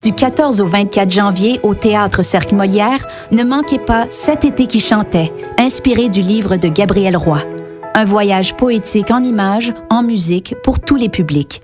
Du 14 au 24 janvier au Théâtre Cercle Molière, ne manquez pas Cet été qui chantait, inspiré du livre de Gabriel Roy. Un voyage poétique en images, en musique pour tous les publics.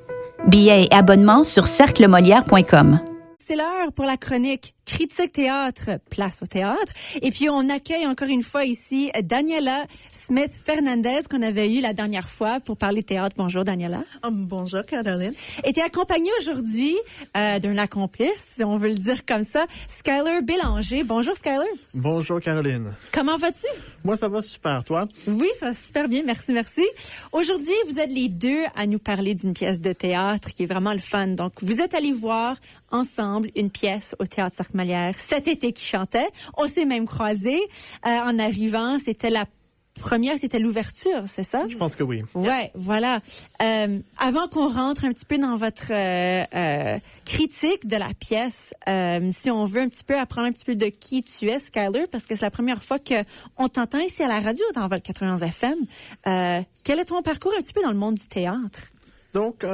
Billets et abonnements sur cerclemolière.com. C'est l'heure pour la chronique Critique Théâtre, place au théâtre. Et puis, on accueille encore une fois ici Daniela Smith-Fernandez qu'on avait eue la dernière fois pour parler théâtre. Bonjour, Daniela. Bonjour, Caroline. Et t'es accompagnée aujourd'hui d'un accomplice, si on veut le dire comme ça, Skyler Bélanger. Bonjour, Skyler. Bonjour, Caroline. Comment vas-tu? Moi, ça va super. Toi? Oui, ça va super bien. Merci, merci. Aujourd'hui, vous êtes les deux à nous parler d'une pièce de théâtre qui est vraiment le fun. Donc, vous êtes allés voir ensemble une pièce au Théâtre Cercle Molière Cet été qui chantait. On s'est même croisés en arrivant. C'était la première, c'était l'ouverture, c'est ça? Je pense que oui. Ouais, voilà. Avant qu'on rentre un petit peu dans votre critique de la pièce, si on veut un petit peu apprendre un petit peu de qui tu es, Skyler, parce que c'est la première fois qu'on t'entend ici à la radio dans Vol 91 FM. Quel est ton parcours un petit peu dans le monde du théâtre? Donc,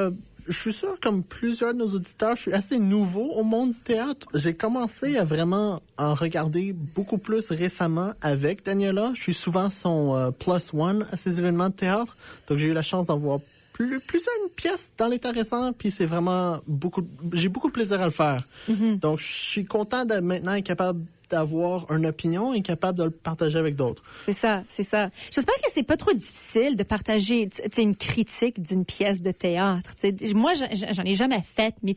je suis sûr, comme plusieurs de nos auditeurs, je suis assez nouveau au monde du théâtre. J'ai commencé à vraiment en regarder beaucoup plus récemment avec Daniela. Je suis souvent son plus one à ces événements de théâtre. Donc, j'ai eu la chance d'en voir plusieurs pièces dans l'état récent, puis c'est vraiment j'ai beaucoup de plaisir à le faire. Mm-hmm. Donc, je suis content de maintenant être capable d'avoir une opinion et capable de le partager avec d'autres. C'est ça, c'est ça. J'espère que c'est pas trop difficile de partager une critique d'une pièce de théâtre. T'sais, moi, j'en ai jamais fait, mais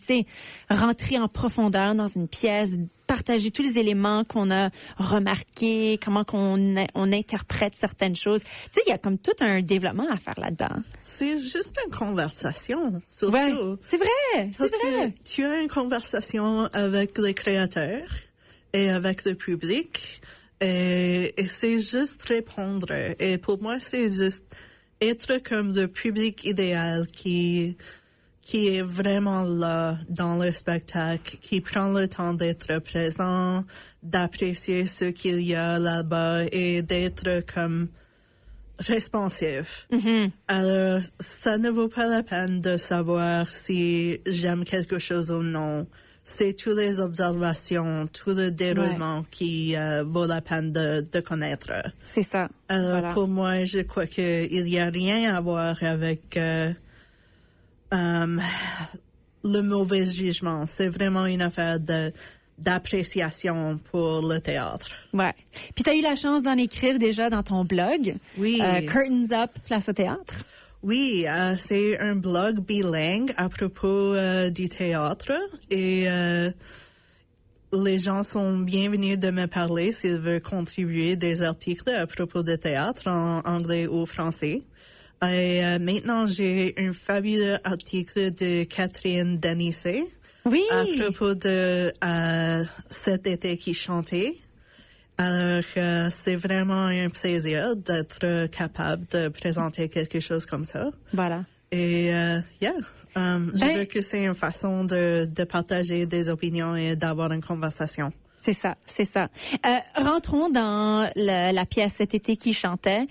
rentrer en profondeur dans une pièce, partager tous les éléments qu'on a remarqués, comment on interprète certaines choses. Tu sais, il y a comme tout un développement à faire là-dedans. C'est juste une conversation, surtout. Ouais, c'est vrai, c'est vrai. Tu as une conversation avec les créateurs et avec le public, et c'est juste répondre. Et pour moi, c'est juste être comme le public idéal qui est vraiment là dans le spectacle, qui prend le temps d'être présent, d'apprécier ce qu'il y a là-bas et d'être comme responsif. Mm-hmm. Alors, ça ne vaut pas la peine de savoir si j'aime quelque chose ou non. C'est toutes les observations, tout le déroulement qui vaut la peine de connaître. C'est ça. Alors, voilà. Pour moi, je crois qu'il n'y a rien à voir avec le mauvais jugement. C'est vraiment une affaire d'appréciation pour le théâtre. Ouais. Puis, tu as eu la chance d'en écrire déjà dans ton blog. Oui. Curtains Up, place au théâtre. Oui, c'est un blog bilingue à propos du théâtre et les gens sont bienvenus de me parler s'ils veulent contribuer des articles à propos de théâtre en anglais ou français. Et maintenant, j'ai un fabuleux article de Catherine Danissé à propos de Cet été qui chantait. Alors, c'est vraiment un plaisir d'être capable de présenter quelque chose comme ça. Voilà. Et, je veux que c'est une façon de partager des opinions et d'avoir une conversation. C'est ça, c'est ça. Rentrons dans la pièce Cet été qui chantait.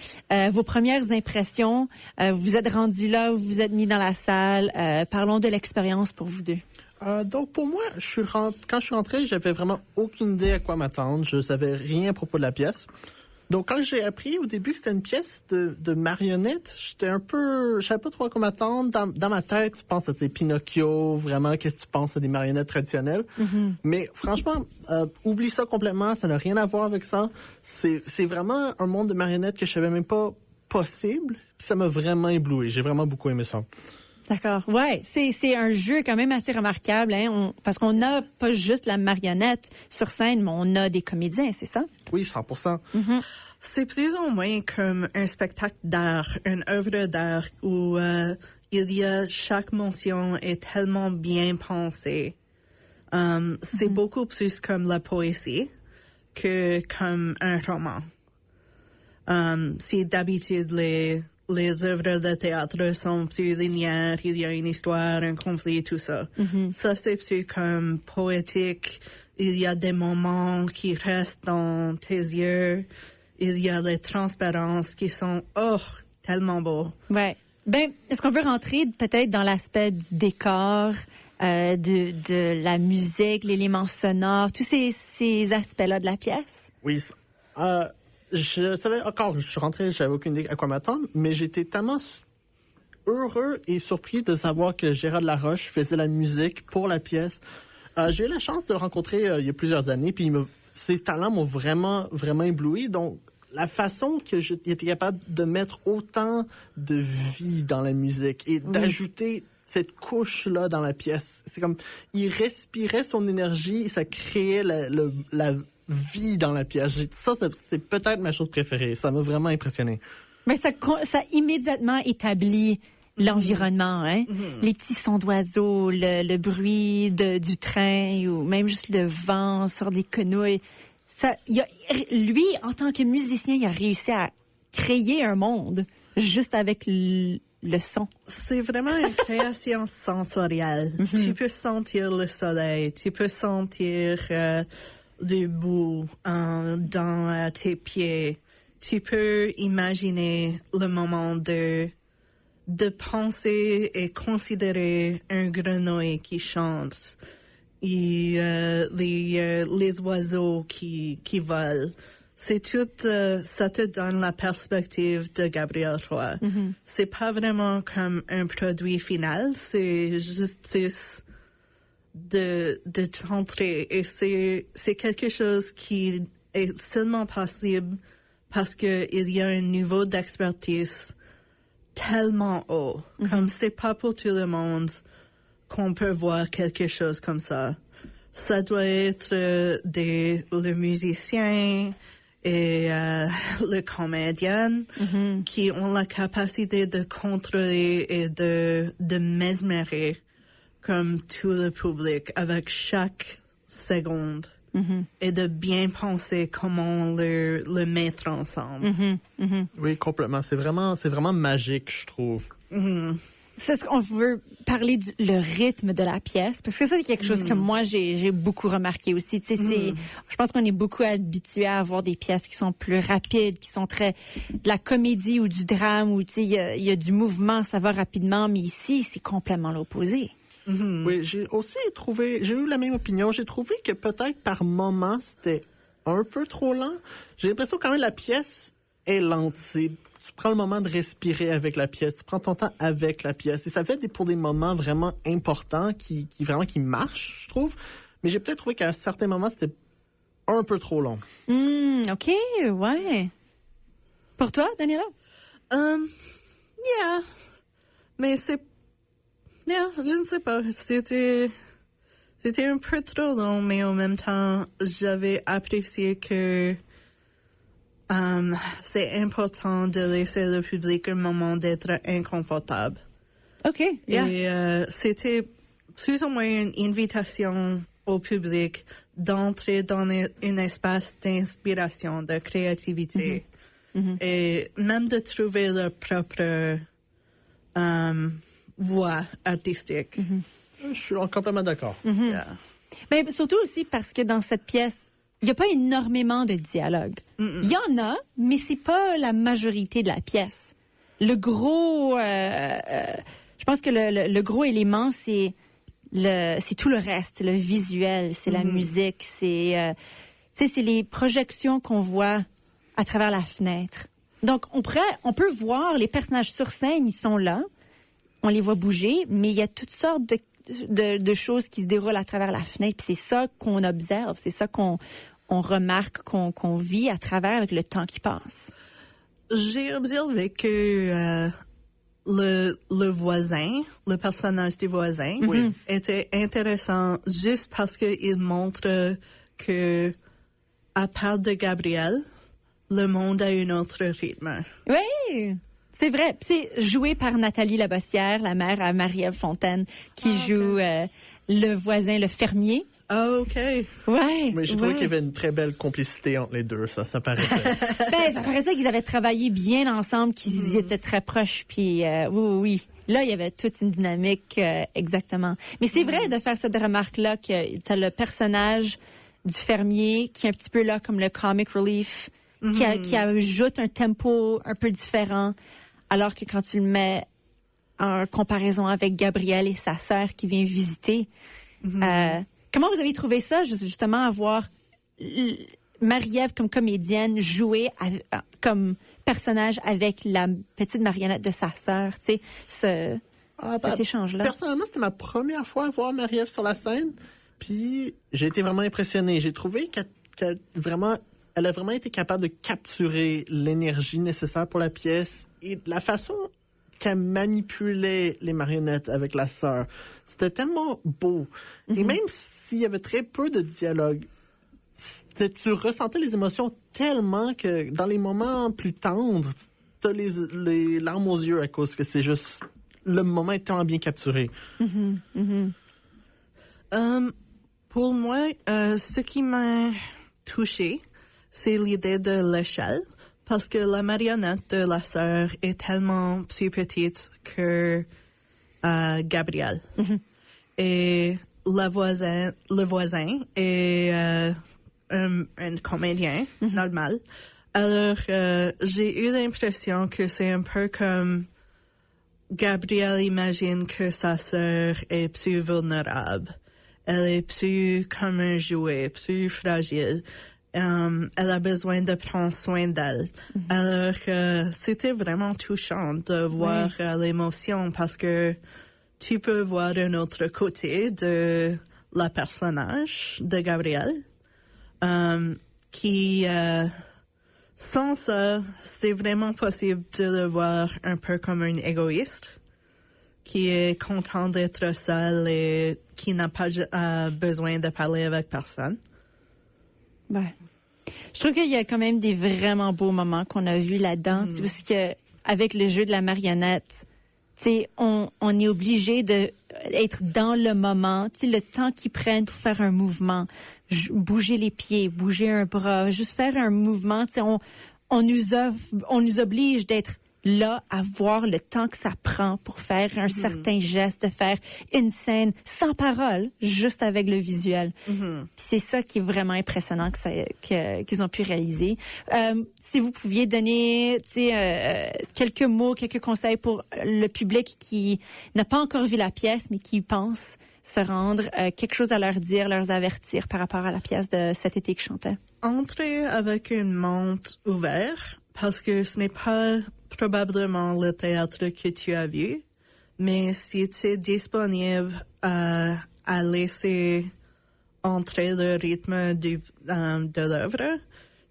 Vos premières impressions, vous êtes rendus là, vous vous êtes mis dans la salle. Parlons de l'expérience pour vous deux. Donc, pour moi, quand je suis rentré, j'avais vraiment aucune idée à quoi m'attendre. Je savais rien à propos de la pièce. Donc, quand j'ai appris au début que c'était une pièce de marionnettes, je savais pas trop à quoi m'attendre. Dans ma tête, tu penses à Pinocchio, vraiment, qu'est-ce que tu penses à des marionnettes traditionnelles. Mm-hmm. Mais franchement, oublie ça complètement, ça n'a rien à voir avec ça. C'est vraiment un monde de marionnettes que je savais même pas possible. Puis ça m'a vraiment ébloui. J'ai vraiment beaucoup aimé ça. D'accord. Ouais, c'est un jeu quand même assez remarquable, hein, parce qu'on n'a pas juste la marionnette sur scène, mais on a des comédiens, c'est ça? Oui, 100%. Mm-hmm. C'est plus ou moins comme un spectacle d'art, une œuvre d'art où chaque mention est tellement bien pensée. C'est beaucoup plus comme la poésie que comme un roman. Si d'habitude les œuvres de théâtre sont plus linéaires, il y a une histoire, un conflit, tout ça. Mm-hmm. Ça, c'est plus comme poétique. Il y a des moments qui restent dans tes yeux. Il y a les transparences qui sont, tellement beaux. Ouais. Ben, est-ce qu'on veut rentrer peut-être dans l'aspect du décor, de la musique, l'élément sonore, tous ces aspects-là de la pièce? Oui. Je savais encore, je suis rentré, j'avais aucune idée à quoi m'attendre, mais j'étais tellement heureux et surpris de savoir que Gérard Laroche faisait la musique pour la pièce. J'ai eu la chance de le rencontrer il y a plusieurs années, puis ses talents m'ont vraiment, vraiment ébloui. Donc, la façon que il était capable de mettre autant de vie dans la musique et d'ajouter cette couche-là dans la pièce, c'est comme, il respirait son énergie et ça créait la vie dans la pièce. Ça, c'est peut-être ma chose préférée. Ça m'a vraiment impressionné. Mais ça immédiatement établit l'environnement, hein? Les petits sons d'oiseaux, le bruit du train ou même juste le vent sur des quenouilles. Lui, en tant que musicien, il a réussi à créer un monde juste avec le son. C'est vraiment une création sensorielle. Tu peux sentir le soleil, tu peux sentir le bout dans tes pieds. Tu peux imaginer le moment de penser et considérer un grenouille qui chante et les oiseaux qui volent. C'est tout, ça te donne la perspective de Gabriel Roy. C'est pas vraiment comme un produit final, c'est juste plus de t'entrer. Et c'est quelque chose qui est seulement possible parce que il y a un niveau d'expertise tellement haut. Comme c'est pas pour tout le monde qu'on peut voir quelque chose comme ça. Ça doit être le musicien et le comédien qui ont la capacité de contrôler et de mesmeriser comme tout le public avec chaque seconde. Et de bien penser comment le mettre ensemble. Oui, complètement. C'est vraiment magique, je trouve. C'est ce qu'on veut parler le rythme de la pièce, parce que ça, c'est quelque chose que moi, j'ai beaucoup remarqué aussi. Tu sais, je pense qu'on est beaucoup habitués à avoir des pièces qui sont plus rapides, qui sont très de la comédie ou du drame, où tu sais, il y a du mouvement, ça va rapidement, mais ici, c'est complètement l'opposé. Oui, j'ai eu la même opinion. J'ai trouvé que peut-être par moment, c'était un peu trop lent. J'ai l'impression quand même la pièce est lente. Tu prends le moment de respirer avec la pièce, tu prends ton temps avec la pièce. Et ça fait pour des moments vraiment importants qui marchent, je trouve. Mais j'ai peut-être trouvé qu'à un certain moment, c'était un peu trop long. OK, ouais. Pour toi, Daniela? Yeah. Mais je ne sais pas. C'était un peu trop long, mais en même temps, j'avais apprécié que c'est important de laisser le public un moment d'être inconfortable. OK, yeah. Et c'était plus ou moins une invitation au public d'entrer dans un espace d'inspiration, de créativité, et même de trouver leur propre voix artistique. Je suis complètement d'accord. Yeah. Mais surtout aussi parce que dans cette pièce, il n'y a pas énormément de dialogue. Il y en a, mais c'est pas la majorité de la pièce. Le gros, je pense que le gros élément, c'est tout le reste, le visuel, c'est la musique, c'est les projections qu'on voit à travers la fenêtre. Donc, on peut voir les personnages sur scène, ils sont là, on les voit bouger, mais il y a toutes sortes de choses qui se déroulent à travers la fenêtre. Puis c'est ça qu'on observe, c'est ça qu'on remarque, qu'on vit à travers avec le temps qui passe. J'ai observé que le voisin, le personnage du voisin, était intéressant juste parce qu'il montre que, à part de Gabriel, le monde a un autre rythme. Oui! C'est vrai. C'est joué par Nathalie Labossière, la mère à Marie-Ève Fontaine, qui joue le voisin, le fermier. Ah, OK. Ouais. Mais j'ai trouvé qu'il y avait une très belle complicité entre les deux. Ça paraissait. Ça paraissait qu'ils avaient travaillé bien ensemble, qu'ils étaient très proches. Puis oui. Là, il y avait toute une dynamique, exactement. Mais c'est vrai de faire cette remarque-là que t'as le personnage du fermier qui est un petit peu là comme le comic relief, qui ajoute un tempo un peu différent, alors que quand tu le mets en comparaison avec Gabrielle et sa sœur qui vient visiter. Comment vous avez trouvé ça, justement, avoir Marie-Ève comme comédienne jouer comme personnage avec la petite marionnette de sa sœur, tu sais, cet échange-là? Personnellement, c'était ma première fois à voir Marie-Ève sur la scène, puis j'ai été vraiment impressionné. J'ai trouvé qu'elle a vraiment été capable de capturer l'énergie nécessaire pour la pièce et la façon qu'elle manipulait les marionnettes avec la sœur. C'était tellement beau. Et même s'il y avait très peu de dialogue, tu ressentais les émotions tellement que dans les moments plus tendres, tu as les larmes aux yeux à cause que c'est juste... Le moment est tellement bien capturé. Pour moi, ce qui m'a touché, c'est l'idée de l'échelle. Parce que la marionnette de la sœur est tellement plus petite que Gabrielle. Et le voisin est un comédien normal. Alors, j'ai eu l'impression que c'est un peu comme Gabrielle imagine que sa sœur est plus vulnérable. Elle est plus comme un jouet, plus fragile. Elle a besoin de prendre soin d'elle. Alors, c'était vraiment touchant de voir l'émotion parce que tu peux voir un autre côté de la personnage de Gabrielle qui, sans ça, c'est vraiment possible de le voir un peu comme un égoïste qui est content d'être seul et qui n'a pas besoin de parler avec personne. Ouais. Je trouve qu'il y a quand même des vraiment beaux moments qu'on a vus là-dedans, parce que avec le jeu de la marionnette, on est obligé de être dans le moment, le temps qu'ils prennent pour faire un mouvement, bouger les pieds, bouger un bras, juste faire un mouvement, on nous oblige d'être là à voir le temps que ça prend pour faire un certain geste, de faire une scène sans parole, juste avec le visuel. Puis c'est ça qui est vraiment impressionnant qu'ils ont pu réaliser. Si vous pouviez donner quelques mots, quelques conseils pour le public qui n'a pas encore vu la pièce, mais qui pense se rendre, quelque chose à leur dire, leur avertir par rapport à la pièce de cet été que je chantais. Entrez avec une mente ouverte, parce que ce n'est pas probablement le théâtre que tu as vu, mais si tu es disponible à laisser entrer le rythme de l'œuvre,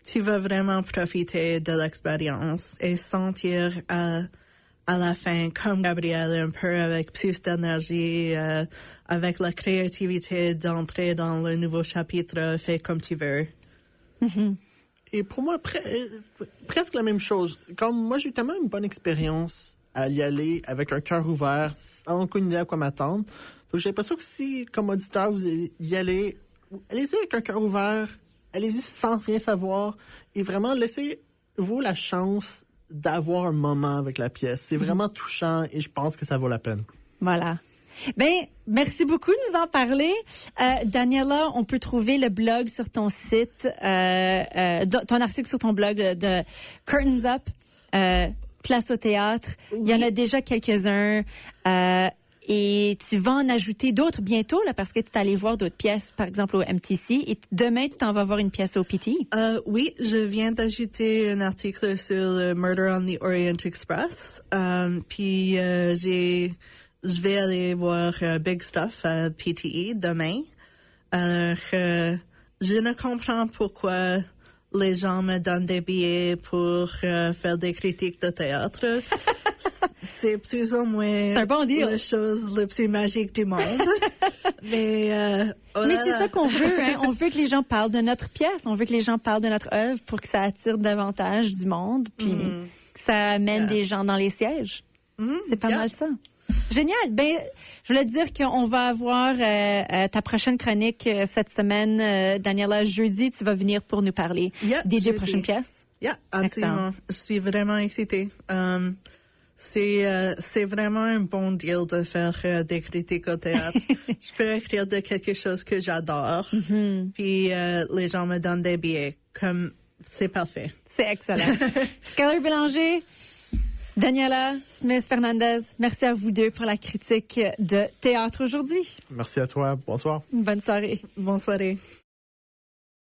tu vas vraiment profiter de l'expérience et sentir à la fin, comme Gabrielle, un peu avec plus d'énergie, avec la créativité d'entrer dans le nouveau chapitre, fais comme tu veux. Et pour moi, presque la même chose. Comme moi, j'ai eu tellement une bonne expérience à y aller avec un cœur ouvert, sans aucune idée à quoi m'attendre. Donc, j'ai l'impression que si, comme auditeur, vous y allez, allez-y avec un cœur ouvert, allez-y sans rien savoir, et vraiment, laissez-vous la chance d'avoir un moment avec la pièce. C'est vraiment touchant, et je pense que ça vaut la peine. Voilà. Ben, merci beaucoup de nous en parler. Daniela, on peut trouver le blog sur ton site, ton article sur ton blog de Curtains Up, Place au théâtre. Oui. Il y en a déjà quelques-uns. Et tu vas en ajouter d'autres bientôt, là, parce que tu es allé voir d'autres pièces, par exemple au MTC. Et demain, tu t'en vas voir une pièce au PT. Oui, je viens d'ajouter un article sur le Murder on the Orient Express. Puis je vais aller voir Big Stuff à PTE demain. Alors, je ne comprends pourquoi les gens me donnent des billets pour faire des critiques de théâtre. C'est plus ou moins un bon deal. La chose la plus magique du monde. Mais c'est ça qu'on veut, hein. On veut que les gens parlent de notre pièce. On veut que les gens parlent de notre œuvre pour que ça attire davantage du monde, puis que ça amène des gens dans les sièges. C'est pas mal ça. Génial. Ben, je voulais te dire qu'on va avoir ta prochaine chronique cette semaine, Daniela, jeudi. Tu vas venir pour nous parler des deux prochaines pièces. Absolument. Excellent. Je suis vraiment excitée. C'est vraiment un bon deal de faire des critiques au théâtre. Je peux écrire de quelque chose que j'adore. Puis les gens me donnent des billets. C'est parfait. C'est excellent. Skyler Bélanger, Daniela Smith-Fernandez, merci à vous deux pour la critique de théâtre aujourd'hui. Merci à toi. Bonsoir. Bonne soirée. Bonne soirée.